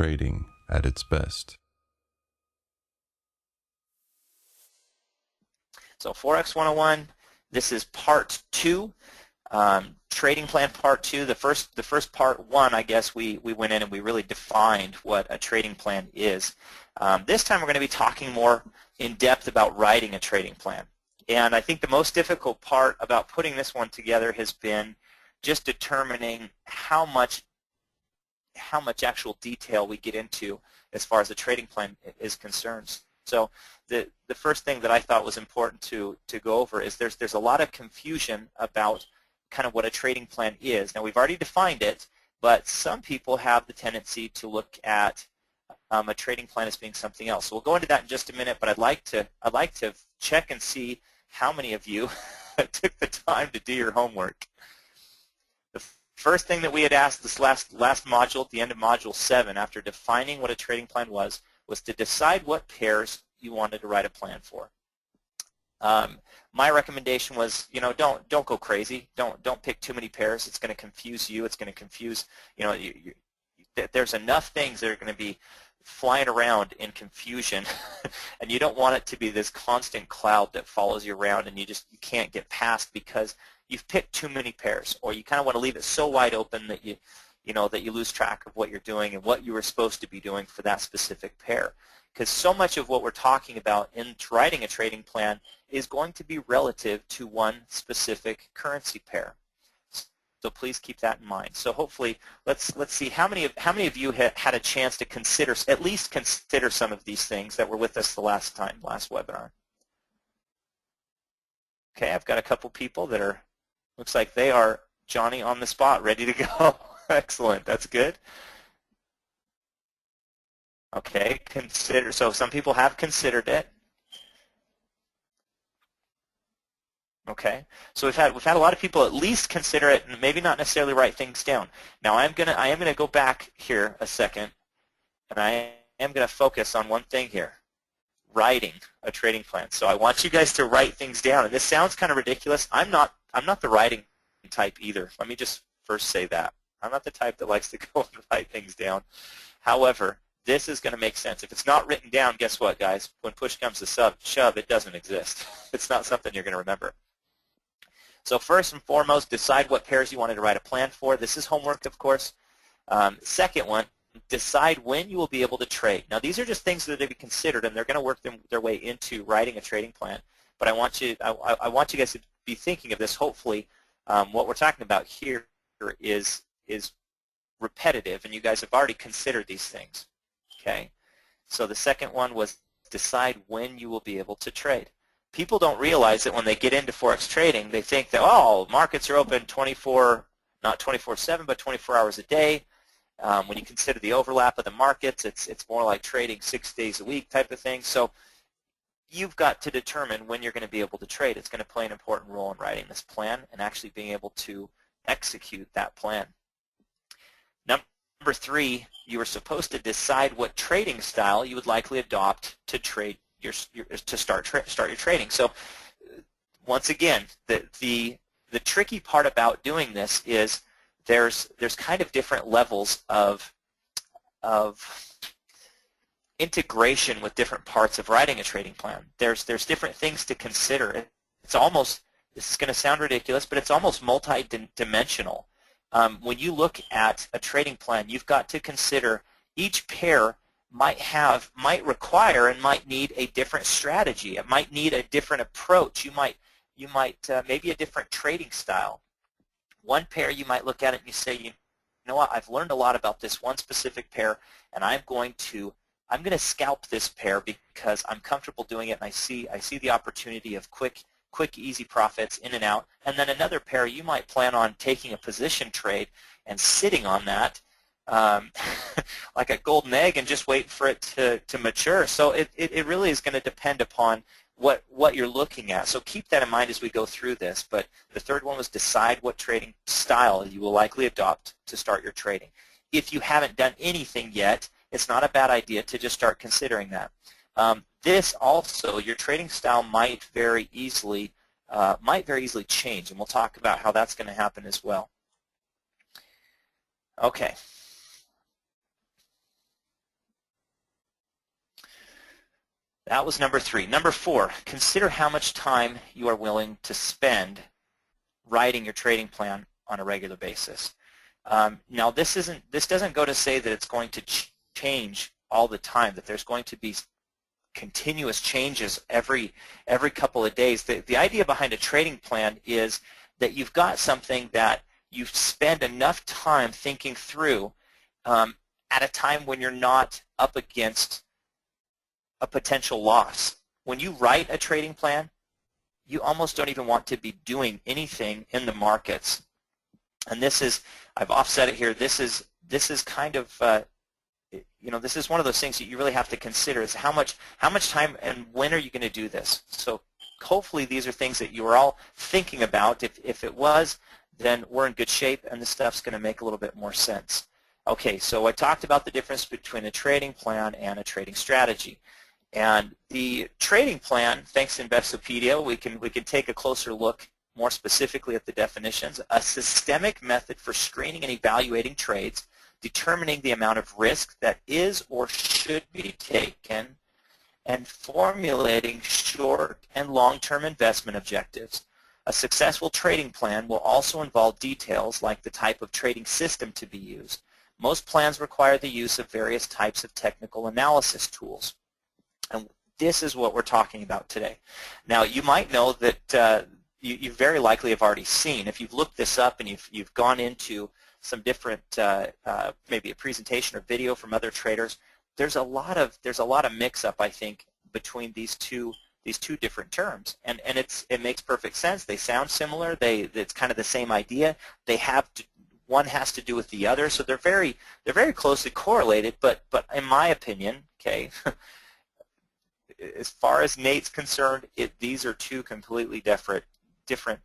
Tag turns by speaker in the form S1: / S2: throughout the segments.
S1: trading at its best.
S2: So Forex 101, this is part 2, trading plan part 2. The first part 1, I guess we went in and we really defined what a trading plan is. This time we're going to be talking more in depth about writing a trading plan. And I think the most difficult part about putting this one together has been just determining how much actual detail we get into as far as the trading plan is concerned. So the first thing that I thought was important to go over is there's a lot of confusion about kind of what a trading plan is. Now we've already defined it, but some people have the tendency to look at a trading plan as being something else. So we'll go into that in just a minute, but I'd like to check and see how many of you took the time to do your homework. The first thing that we had asked this last module, at the end of Module 7, after defining what a trading plan was to decide what pairs you wanted to write a plan for. My recommendation was, don't go crazy. Don't pick too many pairs. It's going to confuse you. It's going to confuse, there's enough things that are going to be flying around in confusion, and you don't want it to be this constant cloud that follows you around, and you can't get past because you've picked too many pairs, or you kind of want to leave it so wide open that you lose track of what you're doing and what you were supposed to be doing for that specific pair. Because so much of what we're talking about in writing a trading plan is going to be relative to one specific currency pair. So please keep that in mind. So hopefully, let's see how many of you had a chance to at least consider some of these things that were with us the last webinar. Okay, I've got a couple people that looks like they are Johnny on the spot, ready to go. Excellent, that's good. Okay, so some people have considered it. Okay, so we've had a lot of people at least consider it and maybe not necessarily write things down. Now I am gonna go back here a second, and I am gonna focus on one thing here: writing a trading plan. So I want you guys to write things down. And this sounds kind of ridiculous. I'm not the writing type either. Let me just first say that I'm not the type that likes to go and write things down. However, this is going to make sense. If it's not written down, guess what, guys? When push comes to shove, it doesn't exist. It's not something you're going to remember. So first and foremost, decide what pairs you wanted to write a plan for. This is homework, of course. Second one, decide when you will be able to trade. Now, these are just things that are to be considered, and they're going to work their way into writing a trading plan. But I want you guys to be thinking of this. Hopefully, what we're talking about here is repetitive, and you guys have already considered these things. Okay? So the second one was decide when you will be able to trade. People don't realize that when they get into Forex trading, they think that, oh, markets are open not 24/7, but 24 hours a day. When you consider the overlap of the markets, it's more like trading 6 days a week type of thing. So you've got to determine when you're going to be able to trade. It's going to play an important role in writing this plan and actually being able to execute that plan. Number 3, you are supposed to decide what trading style you would likely adopt to trade to start your trading. So once again, the tricky part about doing this is there's kind of different levels of integration with different parts of writing a trading plan. There's different things to consider. This is going to sound ridiculous, but it's almost multi-dimensional. When you look at a trading plan, you've got to consider each pair might require and might need a different strategy. It might need a different approach. You might maybe a different trading style. One pair, you might look at it and you say, you know what, I've learned a lot about this one specific pair, and I'm going to scalp this pair because I'm comfortable doing it, and I see the opportunity of quick, easy profits in and out. And then another pair, you might plan on taking a position trade and sitting on that like a golden egg and just wait for it to mature. So it really is going to depend upon what you're looking at. So keep that in mind as we go through this. But the third one was decide what trading style you will likely adopt to start your trading. If you haven't done anything yet, it's not a bad idea to just start considering that. This also, your trading style might very easily change, and we'll talk about how that's going to happen as well. Okay. That was number 3. Number 4, consider how much time you are willing to spend writing your trading plan on a regular basis. Now this doesn't go to say that it's going to change all the time, that there's going to be continuous changes every couple of days. The idea behind a trading plan is that you've got something that you spend enough time thinking through at a time when you're not up against a potential loss. When you write a trading plan, you almost don't even want to be doing anything in the markets. And this is, I've offset it here, this is kind of, this is one of those things that you really have to consider is how much time and when are you going to do this. So hopefully these are things that you are all thinking about. If it was, then we're in good shape and this stuff's going to make a little bit more sense. Okay, so I talked about the difference between a trading plan and a trading strategy. And the trading plan, thanks to Investopedia, we can take a closer look more specifically at the definitions. A systemic method for screening and evaluating trades, determining the amount of risk that is or should be taken, and formulating short and long-term investment objectives. A successful trading plan will also involve details like the type of trading system to be used. Most plans require the use of various types of technical analysis tools. And this is what we're talking about today. Now, you might know that you very likely have already seen, if you've looked this up and you've gone into some different, maybe a presentation or video from other traders, there's a lot of mix-up, I think, between these two different terms, and it makes perfect sense. They sound similar. It's kind of the same idea. One has to do with the other, so they're very closely correlated. But in my opinion, okay, as far as Nate's concerned, these are two completely different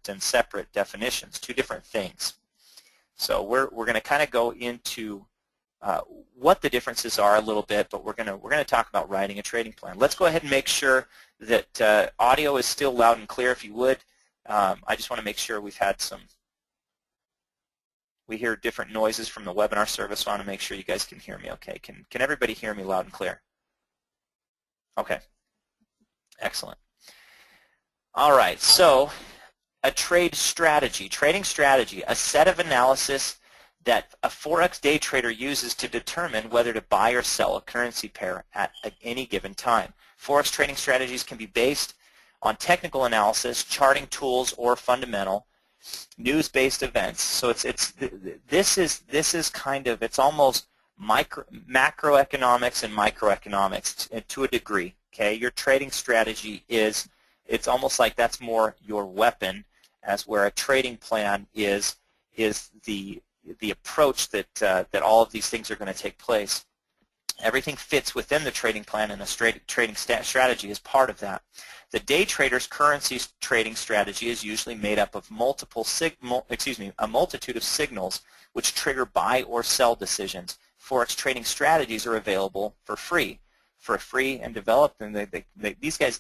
S2: and separate definitions, two different things. So we're going to kind of go into what the differences are a little bit, but we're going to talk about writing a trading plan. Let's go ahead and make sure that audio is still loud and clear, if you would. I just want to make sure we hear different noises from the webinar service, so I want to make sure you guys can hear me okay. Can everybody hear me loud and clear? Okay, excellent. All right, so a trading strategy, a set of analysis that a Forex day trader uses to determine whether to buy or sell a currency pair at any given time. Forex trading strategies can be based on technical analysis, charting tools, or fundamental news-based events. So this is kind of, it's almost macroeconomics and microeconomics to a degree. Okay, your trading strategy it's almost like that's more your weapon, as where a trading plan is the approach that all of these things are going to take place. Everything fits within the trading plan, and the trading strategy is part of that. The day trader's currency trading strategy is usually made up of a multitude of signals which trigger buy or sell decisions. Forex trading strategies are available for free and developed, and these guys,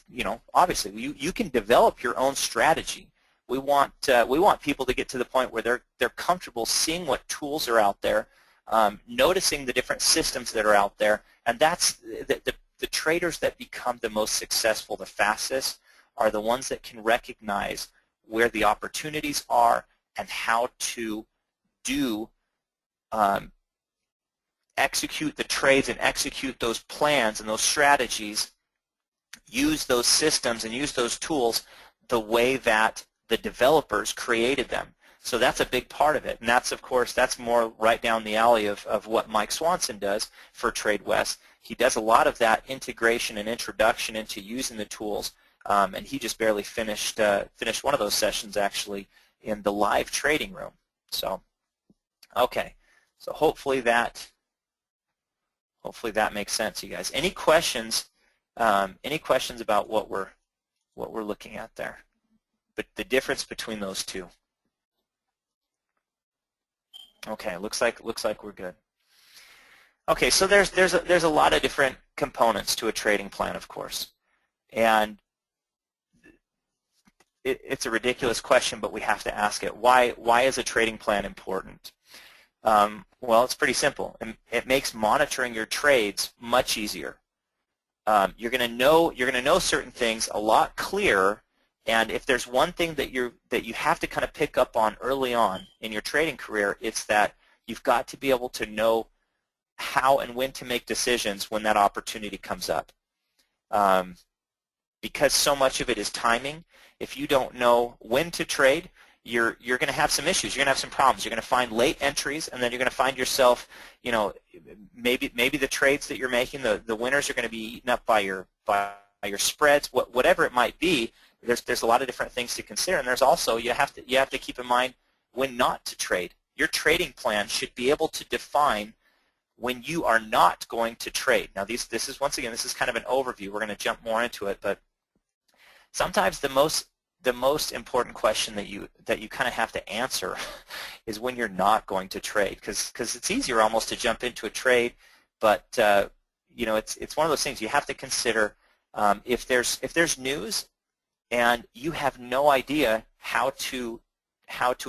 S2: obviously you can develop your own strategy. We want people to get to the point where they're comfortable seeing what tools are out there, noticing the different systems that are out there, and that's the traders that become the most successful the fastest are the ones that can recognize where the opportunities are and how to execute the trades and execute those plans and those strategies, use those systems and use those tools the way that the developers created them. So that's a big part of it, and that's, of course, that's more right down the alley of what Mike Swanson does for TradeWest. He does a lot of that integration and introduction into using the tools, and he just barely finished one of those sessions actually in the live trading room. So, okay, so hopefully that makes sense, you guys. Any questions? Any questions about what we're looking at there? But the difference between those two. Okay, looks like we're good. Okay, so there's a lot of different components to a trading plan, of course, and it's a ridiculous question, but we have to ask it. Why is a trading plan important? Well, it's pretty simple. It makes monitoring your trades much easier. you're going to know certain things a lot clearer. And if there's one thing that you have to kind of pick up on early on in your trading career, it's that you've got to be able to know how and when to make decisions when that opportunity comes up. Because so much of it is timing. If you don't know when to trade, you're going to have some issues. You're going to have some problems. You're going to find late entries, and then you're going to find yourself, maybe the trades that you're making, the winners are going to be eaten up by your spreads, whatever it might be. There's a lot of different things to consider, and there's also you have to keep in mind when not to trade. Your trading plan should be able to define when you are not going to trade. Now, this is once again, this is kind of an overview. We're going to jump more into it, but sometimes the most important question that you kind of have to answer is when you're not going to trade, because it's easier almost to jump into a trade, but it's one of those things you have to consider. If there's news and you have no idea how to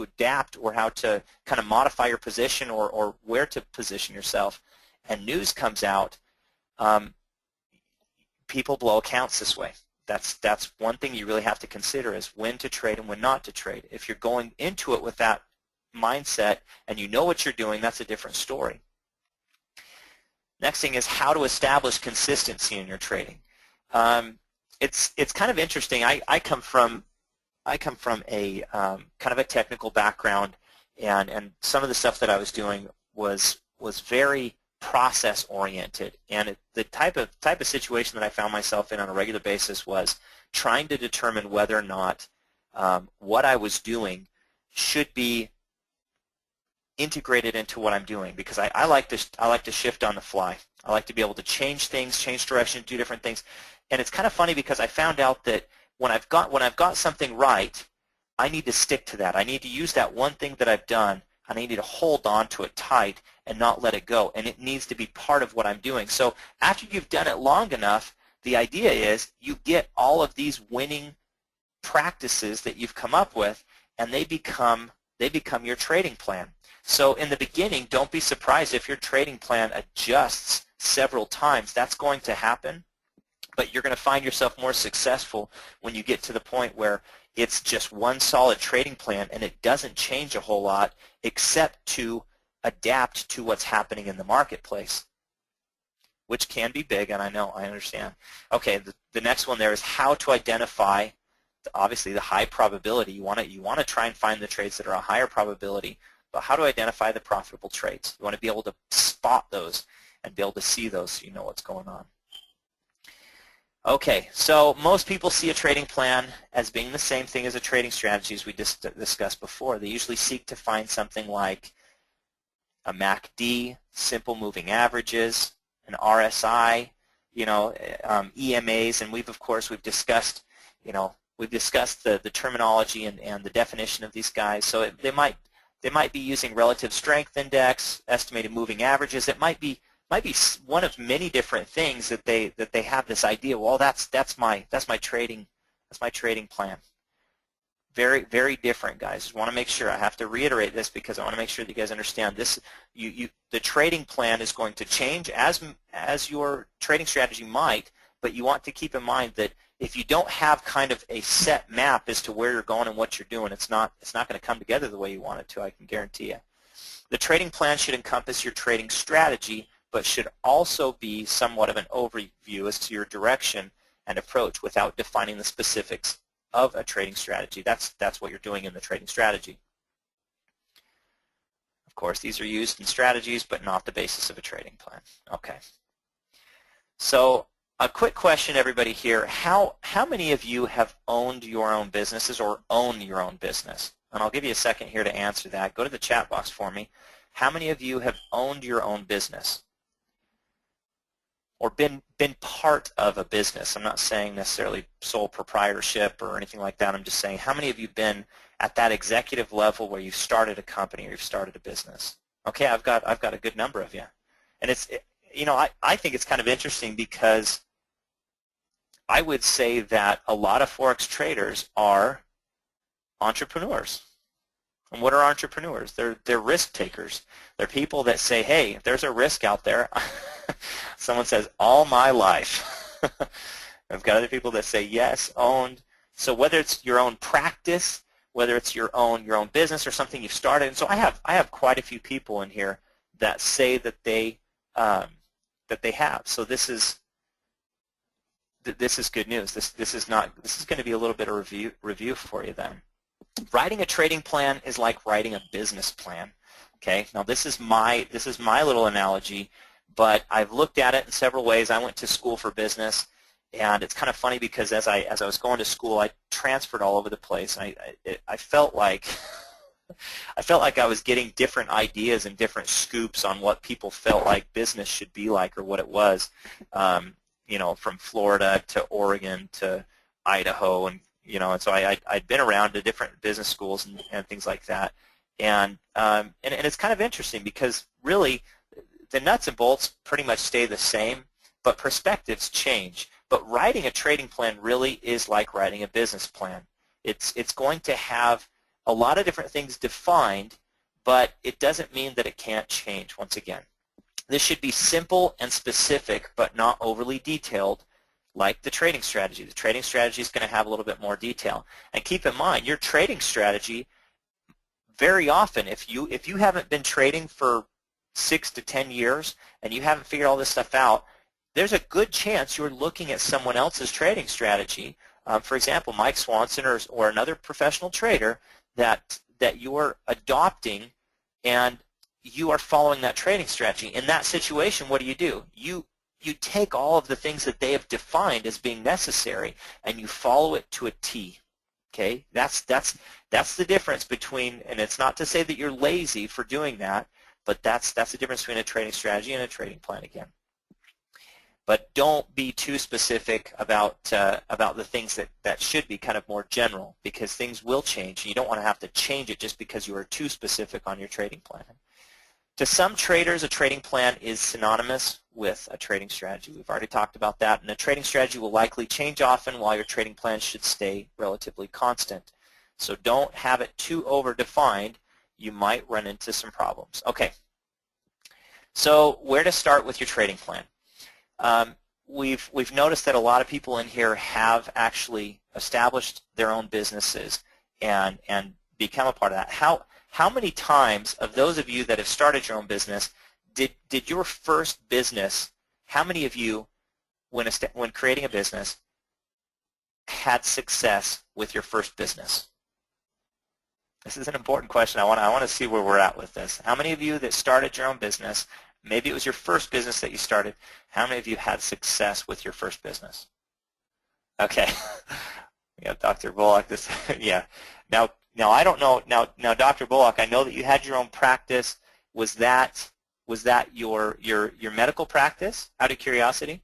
S2: adapt or how to kind of modify your position or where to position yourself, and news comes out, people blow accounts this way. That's one thing you really have to consider, is when to trade and when not to trade. If you're going into it with that mindset and you know what you're doing, that's a different story. Next thing is how to establish consistency in your trading. It's kind of interesting. I come from a kind of a technical background, and some of the stuff that I was doing was very process oriented, and the type of situation that I found myself in on a regular basis was trying to determine whether or not what I was doing should be integrated into what I'm doing, because I like to shift on the fly. I like to be able to change things, change direction, do different things. And it's kind of funny because I found out that when I've got something right, I need to stick to that. I need to use that one thing that I've done, and I need to hold on to it tight and not let it go. And it needs to be part of what I'm doing. So after you've done it long enough, the idea is you get all of these winning practices that you've come up with, and they become your trading plan. So in the beginning, don't be surprised if your trading plan adjusts several times. That's going to happen, but you're going to find yourself more successful when you get to the point where it's just one solid trading plan and it doesn't change a whole lot except to adapt to what's happening in the marketplace, which can be big, and I understand. Okay, the next one there is how to identify, obviously, the high probability. You want to try and find the trades that are a higher probability, but how to identify the profitable trades. You want to be able to spot those and be able to see those so you know what's going on. Okay, so most people see a trading plan as being the same thing as a trading strategy, as we discussed before. They usually seek to find something like a MACD, simple moving averages, an RSI, EMAs, and we've discussed, the terminology and the definition of these guys. So they might be using relative strength index, estimated moving averages. It might be one of many different things that they have this idea. Well, that's my trading plan. Very, very different, guys. Just want to make sure. I have to reiterate this because I want to make sure that you guys understand this. The trading plan is going to change as your trading strategy might, but you want to keep in mind that if you don't have kind of a set map as to where you're going and what you're doing, it's not going to come together the way you want it to. I can guarantee you. The trading plan should encompass your trading strategy, but should also be somewhat of an overview as to your direction and approach without defining the specifics of a trading strategy. That's what you're doing in the trading strategy. Of course, these are used in strategies, but not the basis of a trading plan. Okay. So a quick question, everybody here. How many of you have owned your own businesses or own your own business? And I'll give you a second here to answer that. Go to the chat box for me. How many of you have owned your own business? Or been part of a business? I'm not saying necessarily sole proprietorship or anything like that. I'm just saying, how many of you been at that executive level where you've started a company or you've started a business? Okay, I've got a good number of you, and it's I think it's kind of interesting because I would say that a lot of Forex traders are entrepreneurs. And what are entrepreneurs? They're risk takers. They're people that say, hey, if there's a risk out there, someone says, all my life, I've got other people that say yes, owned. So whether it's your own practice, whether it's your own business or something you've started, and so I have quite a few people in here that say that they have. So this is good news. This is going to be a little bit of review for you then. Writing a trading plan is like writing a business plan. Okay. Now this is my little analogy, but I've looked at it in several ways. I went to school for business, and it's kind of funny because as I was going to school, I transferred all over the place. I felt like I was getting different ideas and different scoops on what people felt like business should be like or what it was. You know, from Florida to Oregon to Idaho, and and so I'd been around to different business schools and things like that, and it's kind of interesting because really the nuts and bolts pretty much stay the same, but perspectives change. But writing a trading plan really is like writing a business plan. It's going to have a lot of different things defined, but it doesn't mean that it can't change. Once again, this should be simple and specific, but not overly detailed, like the trading strategy. The trading strategy is going to have a little bit more detail. And keep in mind, your trading strategy, very often, if you haven't been trading for 6 to 10 years and you haven't figured all this stuff out, there's a good chance you're looking at someone else's trading strategy. For example, Mike Swanson or another professional trader that you're adopting, and you are following that trading strategy. In that situation, what do? You take all of the things that they have defined as being necessary, and you follow it to a T. Okay, that's the difference between, and it's not to say that you're lazy for doing that, but that's the difference between a trading strategy and a trading plan again. But don't be too specific about the things that should be kind of more general, because things will change, and you don't want to have to change it just because you are too specific on your trading plan. To some traders, a trading plan is synonymous with a trading strategy. We've already talked about that, and a trading strategy will likely change often, while your trading plan should stay relatively constant. So don't have it too over-defined. You might run into some problems. Okay, so where to start with your trading plan? We've noticed that a lot of people in here have actually established their own businesses and become a part of that. How many times, of those of you that have started your own business, did your first business, how many of you, when creating a business, had success with your first business? This is an important question. I want to see where we're at with this. How many of you that started your own business, maybe it was your first business that you started, how many of you had success with your first business? Okay. We got Dr. Bullock. Yeah. Now I don't know. Now, Dr. Bullock, I know that you had your own practice. Was that your medical practice? Out of curiosity,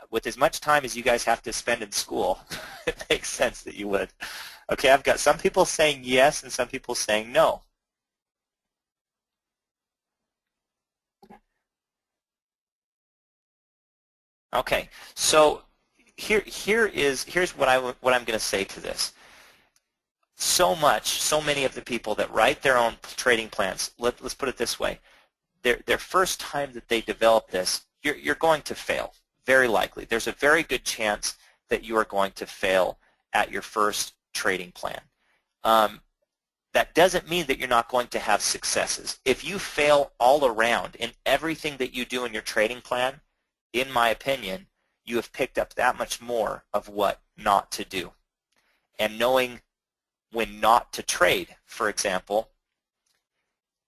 S2: with as much time as you guys have to spend in school, it makes sense that you would. Okay, I've got some people saying yes and some people saying no. Okay, so here's what I'm going to say to this. So many of the people that write their own trading plans, let's put it this way, their first time that they develop this, you're going to fail, very likely. There's a very good chance that you are going to fail at your first trading plan. That doesn't mean that you're not going to have successes. If you fail all around in everything that you do in your trading plan, in my opinion, you have picked up that much more of what not to do. And knowing when not to trade, for example,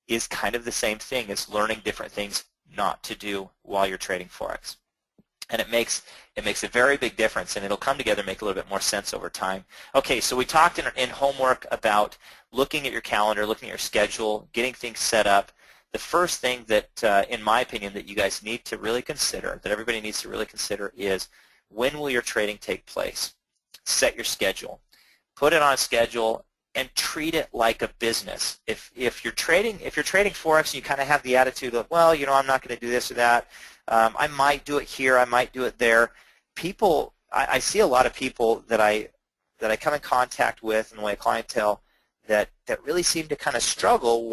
S2: is kind of the same thing as learning different things not to do while you're trading Forex. And it makes a very big difference, and it'll come together and make a little bit more sense over time. Okay, so we talked in homework about looking at your calendar, looking at your schedule, getting things set up. The first thing that, in my opinion, that you guys need to really consider, that everybody needs to really consider, is when will your trading take place? Set your schedule. Put it on a schedule and treat it like a business. If you're trading Forex and you kind of have the attitude of, well, I'm not going to do this or that, I might do it here, I might do it there. I see a lot of people that I come in contact with in the way of clientele that really seem to kind of struggle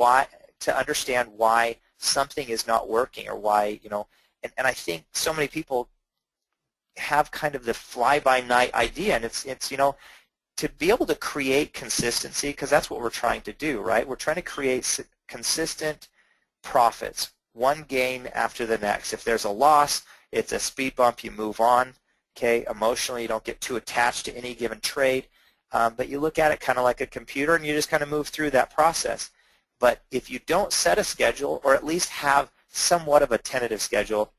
S2: to understand why something is not working, or why, and I think so many people have kind of the fly-by-night idea, and it's you know, to be able to create consistency, because that's what we're trying to do, right? We're trying to create consistent profits, one gain after the next. If there's a loss, it's a speed bump, you move on, okay? Emotionally, you don't get too attached to any given trade, but you look at it kind of like a computer, and you just kind of move through that process. But if you don't set a schedule, or at least have somewhat of a tentative schedule,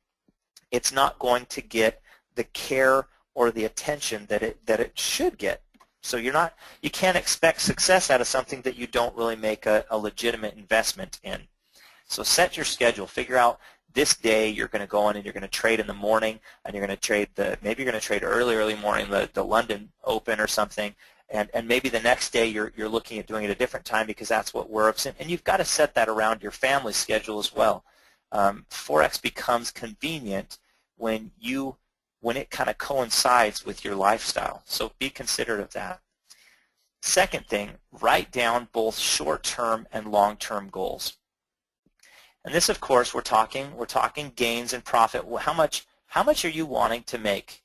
S2: it's not going to get the care or the attention that it should get. So you can't expect success out of something that you don't really make a legitimate investment in. So set your schedule. Figure out this day you're going to go in and you're going to trade in the morning, and you're going to trade maybe you're going to trade early morning, the London Open or something, and maybe the next day you're looking at doing it a different time because that's what works. And you've got to set that around your family schedule as well. Forex becomes convenient when it kind of coincides with your lifestyle. So be considerate of that. Second thing, write down both short-term and long-term goals. And this, of course, we're talking gains and profit. How much are you wanting to make?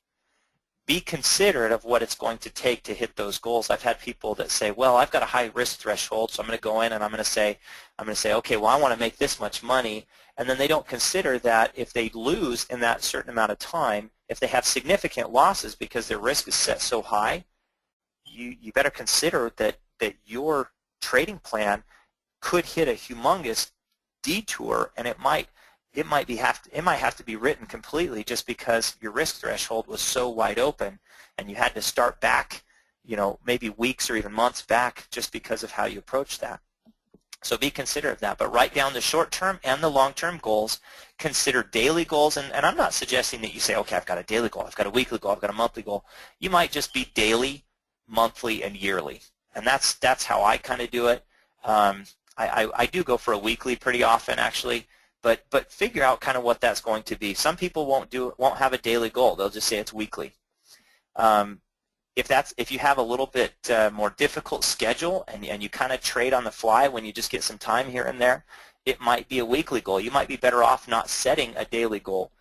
S2: Be considerate of what it's going to take to hit those goals. I've had people that say, well, I've got a high risk threshold, so I'm going to go in and I'm going to say, okay, well, I want to make this much money. And then they don't consider that if they lose in that certain amount of time, if they have significant losses because their risk is set so high, you better consider that your trading plan could hit a humongous detour, and it might have to be written completely just because your risk threshold was so wide open, and you had to start back, maybe weeks or even months back just because of how you approach that. So be considerate of that, but write down the short-term and the long-term goals. Consider daily goals, and I'm not suggesting that you say, okay, I've got a daily goal, I've got a weekly goal, I've got a monthly goal. You might just be daily, monthly, and yearly, and that's how I kind of do it. I do go for a weekly pretty often, actually, but figure out kind of what that's going to be. Some people won't have a daily goal; they'll just say it's weekly. If you have a little bit more difficult schedule and you kind of trade on the fly when you just get some time here and there, it might be a weekly goal. You might be better off not setting a daily goal.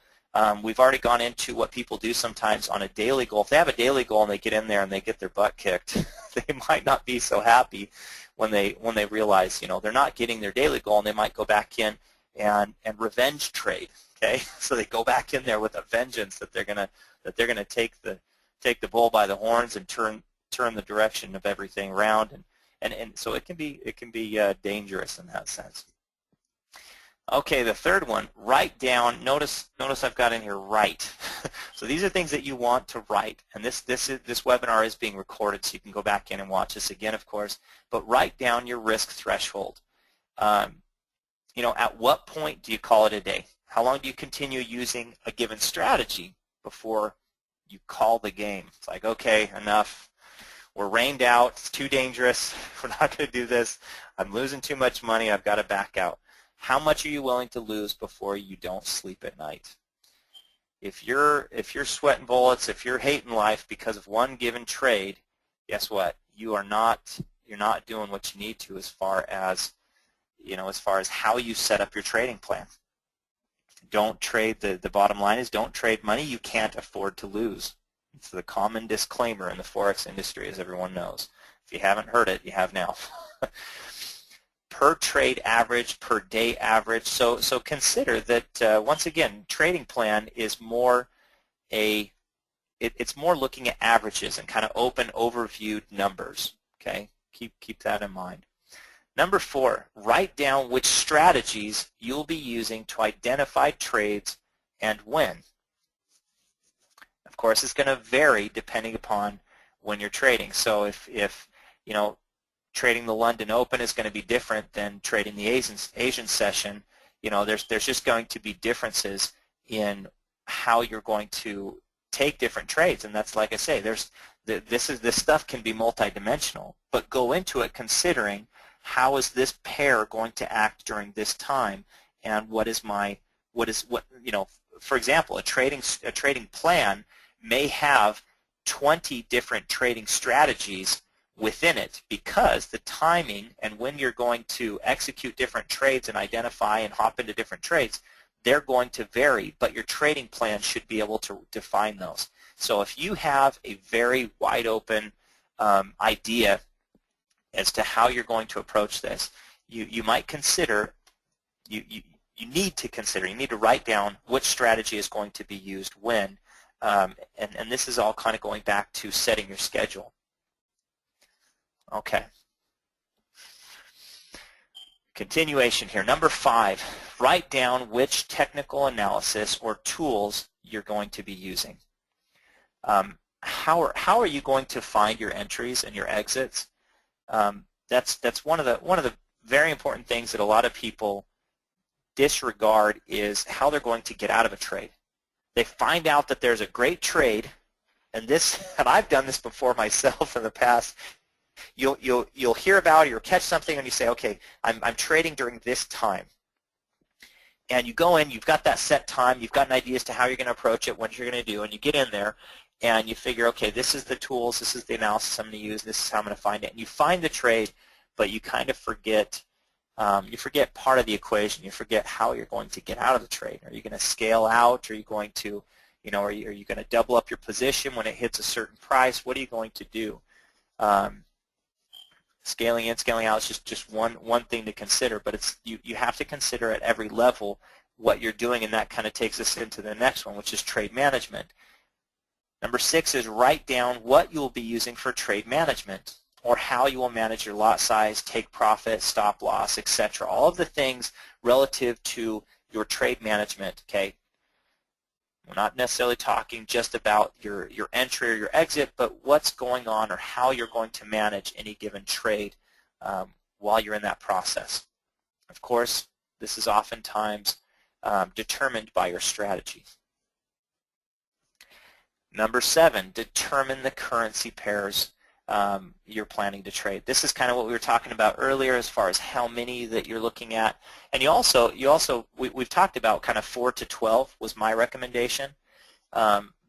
S2: We've already gone into what people do sometimes on a daily goal. If they have a daily goal and they get in there and they get their butt kicked, they might not be so happy when they realize they're not getting their daily goal, and they might go back in and revenge trade. Okay, so they go back in there with a vengeance that they're gonna take the bull by the horns and turn the direction of everything around, and so it can be dangerous in that sense. Okay, the third one, write down. Notice I've got in here write. So these are things that you want to write, and this webinar is being recorded, so you can go back in and watch this again, of course. But write down your risk threshold. At what point do you call it a day? How long do you continue using a given strategy before you call the game? It's like, okay, enough. We're rained out. It's too dangerous. We're not going to do this. I'm losing too much money. I've got to back out. How much are you willing to lose before you don't sleep at night? If you're sweating bullets, if you're hating life because of one given trade, guess what? You're not doing what you need to as far as how you set up your trading plan. Don't trade. The bottom line is don't trade money you can't afford to lose. It's the common disclaimer in the Forex industry, as everyone knows. If you haven't heard it, you have now. Per trade average, per day average. So consider that once again, trading plan is more it's more looking at averages and kind of open overviewed numbers. Okay, keep that in mind. Number 4, write down which strategies you'll be using to identify trades and when. Of course, it's going to vary depending upon when you're trading. So if trading the London Open is going to be different than trading the Asian session, there's just going to be differences in how you're going to take different trades, and that's, like I say, this stuff can be multidimensional, but go into it considering how is this pair going to act during this time, and for example, a trading plan may have 20 different trading strategies within it, because the timing and when you're going to execute different trades and identify and hop into different trades, they're going to vary, but your trading plan should be able to define those. So if you have a very wide open idea as to how you're going to approach this, you might consider, you need to consider, you need to write down which strategy is going to be used when, and this is all kind of going back to setting your schedule. Okay. Continuation here. Number 5, write down which technical analysis or tools you're going to be using. How are you going to find your entries and your exits? That's one of the very important things that a lot of people disregard is how they're going to get out of a trade. They find out that there's a great trade, and I've done this before myself in the past. You'll hear about it or catch something and you say, okay, I'm trading during this time. And you go in, you've got that set time, you've got an idea as to how you're going to approach it, what you're going to do, and you get in there and you figure, okay, this is the tools, this is the analysis I'm going to use, this is how I'm going to find it. And you find the trade, but you kind of forget, part of the equation. You forget how you're going to get out of the trade. Are you going to scale out? Are you going to, are you going to double up your position when it hits a certain price? What are you going to do? Scaling in, scaling out is just one thing to consider, but it's you have to consider at every level what you're doing, and that kind of takes us into the next one, which is trade management. Number 6 is write down what you will be using for trade management, or how you will manage your lot size, take profit, stop loss, etc. All of the things relative to your trade management. Okay, we're not necessarily talking just about your entry or your exit, but what's going on or how you're going to manage any given trade while you're in that process. Of course, this is oftentimes determined by your strategy. Number 7, determine the currency pairs you're planning to trade. This is kind of what we were talking about earlier as far as how many that you're looking at. And we've talked about kind of 4 to 12 was my recommendation.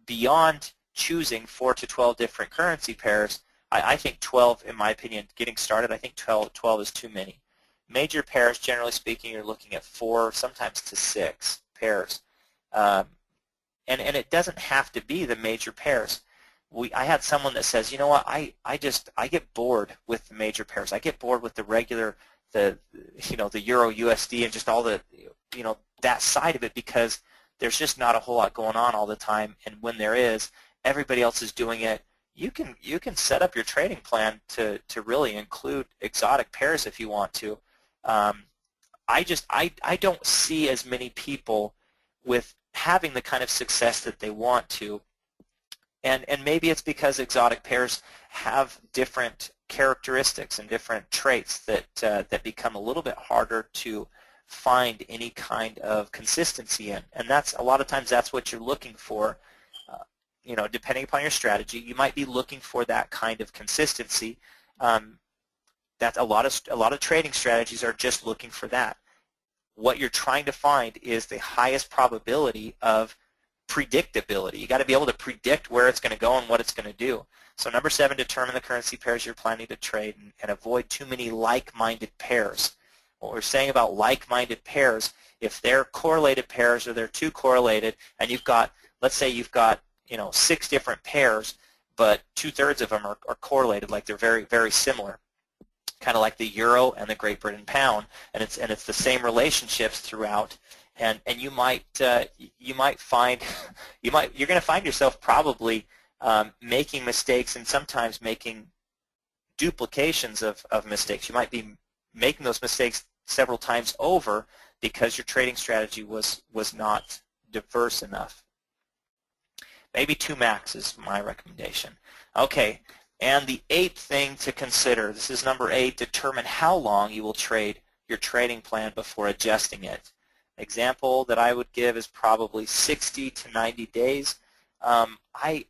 S2: Beyond choosing 4 to 12 different currency pairs, I think 12, in my opinion, getting started, I think 12 is too many. Major pairs, generally speaking, you're looking at 4, sometimes to 6 pairs. And it doesn't have to be the major pairs. I had someone that says, you know what, I get bored with the major pairs. I get bored with the regular, the Euro USD and just all the, that side of it, because there's just not a whole lot going on all the time. And when there is, everybody else is doing it. You can set up your trading plan to really include exotic pairs if you want to. I don't see as many people with having the kind of success that they want to. And maybe it's because exotic pairs have different characteristics and different traits that become a little bit harder to find any kind of consistency in. And that's a lot of times that's what you're looking for. Depending upon your strategy, you might be looking for that kind of consistency. That's a lot of trading strategies are just looking for that. What you're trying to find is the highest probability of predictability. You got to be able to predict where it's going to go and what it's going to do. So number 7, determine the currency pairs you're planning to trade and avoid too many like-minded pairs. What we're saying about like-minded pairs, if they're correlated pairs or they're too correlated, and let's say you've got 6 different pairs, but 2/3 of them are correlated, like they're very, very similar, kind of like the Euro and the Great Britain pound, and it's the same relationships throughout. And you're going to find yourself probably making mistakes and sometimes making duplications of mistakes. You might be making those mistakes several times over because your trading strategy was not diverse enough. Maybe 2 max is my recommendation. Okay, and the 8th thing to consider, this is number 8, determine how long you will trade your trading plan before adjusting it. Example that I would give is probably 60 to 90 days. I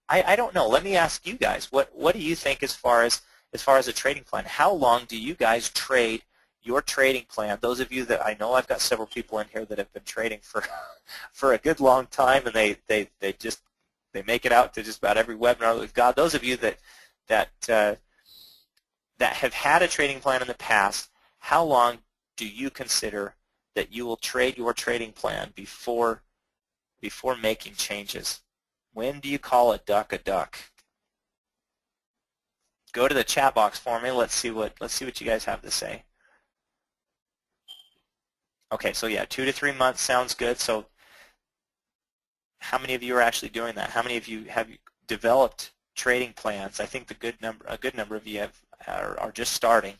S2: don't know. Let me ask you guys. What do you think as far as a trading plan? How long do you guys trade your trading plan? Those of you that I know, I've got several people in here that have been trading for a good long time, and they make it out to just about every webinar that we've got. Those of you that have had a trading plan in the past, how long do you consider that you will trade your trading plan before making changes? When do you call a duck a duck? Go to the chat box for me. Let's see what you guys have to say. Okay, so yeah, 2 to 3 months sounds good. So how many of you are actually doing that? How many of you have developed trading plans? I think a good number of you are just starting.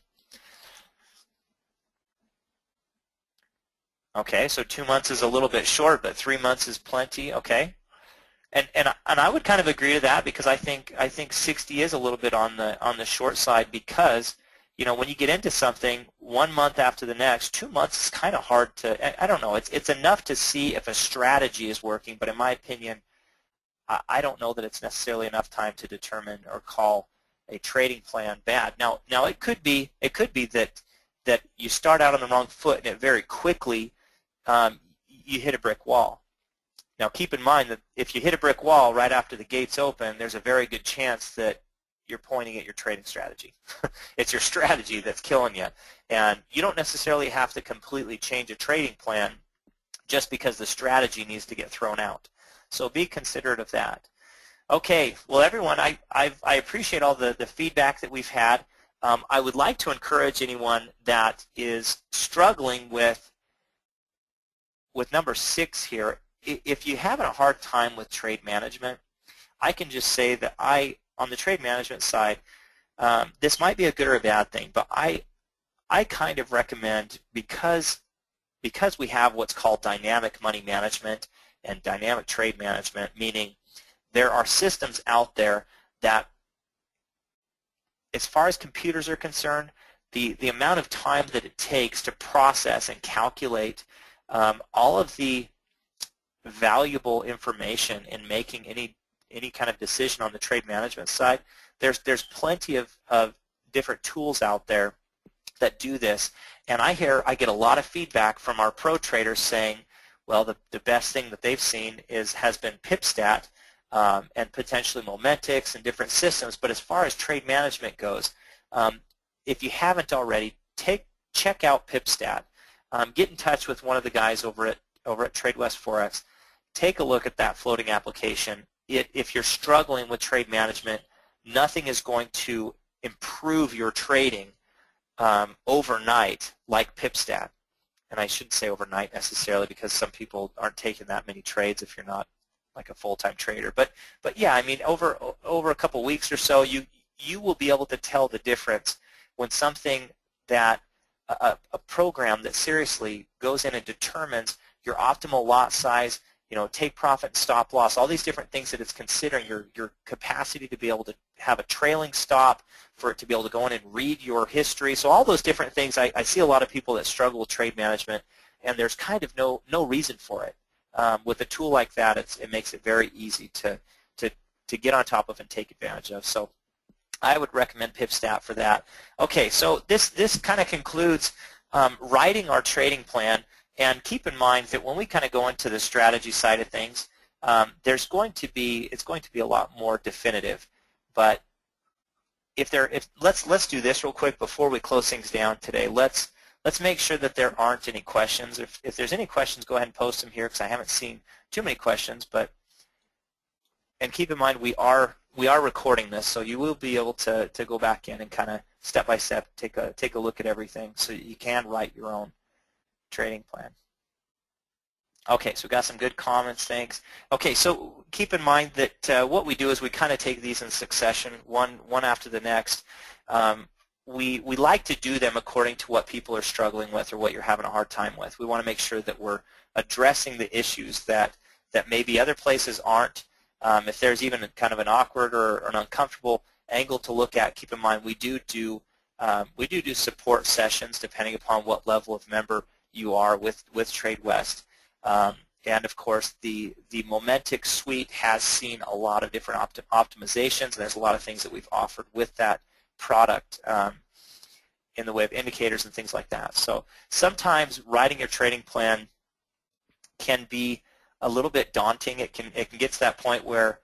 S2: Okay, so 2 months is a little bit short, but 3 months is plenty. Okay, and I would kind of agree to that, because I think 60 is a little bit on the short side, because when you get into something 1 month after the next, 2 months is kind of hard to. I don't know. It's enough to see if a strategy is working, but in my opinion, I don't know that it's necessarily enough time to determine or call a trading plan bad. Now it could be that you start out on the wrong foot and it very quickly you hit a brick wall. Now keep in mind that if you hit a brick wall right after the gates open, there's a very good chance that you're pointing at your trading strategy. It's your strategy that's killing you, and you don't necessarily have to completely change a trading plan just because the strategy needs to get thrown out. So be considerate of that. Okay, well everyone, I appreciate all the feedback that we've had. I would like to encourage anyone that is struggling with number 6 here. If you're having a hard time with trade management, I can just say that on the trade management side, this might be a good or a bad thing, but I kind of recommend, because we have what's called dynamic money management and dynamic trade management, meaning there are systems out there that, as far as computers are concerned, the amount of time that it takes to process and calculate all of the valuable information in making any kind of decision on the trade management side, there's plenty of different tools out there that do this, and I get a lot of feedback from our pro traders saying, well, the best thing that they've seen has been PipStat and potentially Momentix and different systems. But as far as trade management goes, if you haven't already, check out PipStat. Get in touch with one of the guys over at TradeWest Forex. Take a look at that floating application. If you're struggling with trade management, nothing is going to improve your trading overnight like PipStat. And I shouldn't say overnight necessarily, because some people aren't taking that many trades if you're not like a full-time trader. But yeah, I mean, over a couple weeks or so, you will be able to tell the difference when something that a program that seriously goes in and determines your optimal lot size, take profit and stop loss, all these different things that it's considering, your capacity to be able to have a trailing stop, for it to be able to go in and read your history. So all those different things, I see a lot of people that struggle with trade management, and there's kind of no reason for it. With a tool like that, it makes it very easy to get on top of and take advantage of. So I would recommend PipStat for that. Okay, so this kind of concludes writing our trading plan. And keep in mind that when we kind of go into the strategy side of things, it's going to be a lot more definitive. But let's do this real quick before we close things down today. Let's make sure that there aren't any questions. If there's any questions, go ahead and post them here, because I haven't seen too many questions. And keep in mind, we are recording this, so you will be able to go back in and kind of step by step take a look at everything, so you can write your own trading plan. Okay, so we got some good comments, thanks. Okay, so keep in mind that what we do is we kind of take these in succession, one after the next. We like to do them according to what people are struggling with or what you're having a hard time with. We want to make sure that we're addressing the issues that maybe other places aren't. If there's even kind of an awkward or an uncomfortable angle to look at, keep in mind we do support sessions depending upon what level of member you are with TradeWest. And of course, the Momentix suite has seen a lot of different optimizations, and there's a lot of things that we've offered with that product in the way of indicators and things like that. So sometimes writing your trading plan can be a little bit daunting. It can get to that point where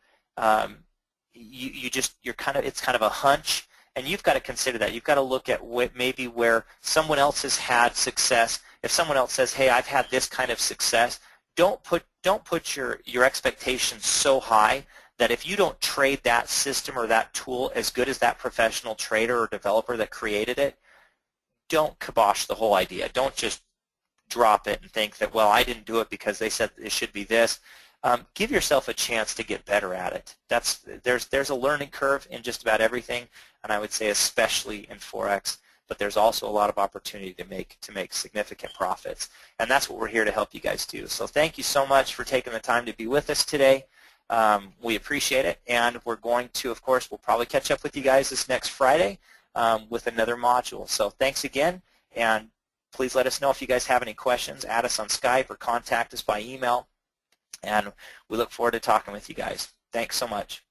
S2: it's kind of a hunch, and you've got to consider that. You've got to look at maybe where someone else has had success. If someone else says, "Hey, I've had this kind of success," don't put your expectations so high that if you don't trade that system or that tool as good as that professional trader or developer that created it, don't kibosh the whole idea. Don't just drop it and think that, well, I didn't do it because they said it should be this. Give yourself a chance to get better at it. There's a learning curve in just about everything, and I would say especially in Forex, but there's also a lot of opportunity to make significant profits, and that's what we're here to help you guys do. So thank you so much for taking the time to be with us today. We appreciate it, and we're going to, of course, we'll probably catch up with you guys this next Friday with another module. So thanks again, and please let us know if you guys have any questions. Add us on Skype or contact us by email. And we look forward to talking with you guys. Thanks so much.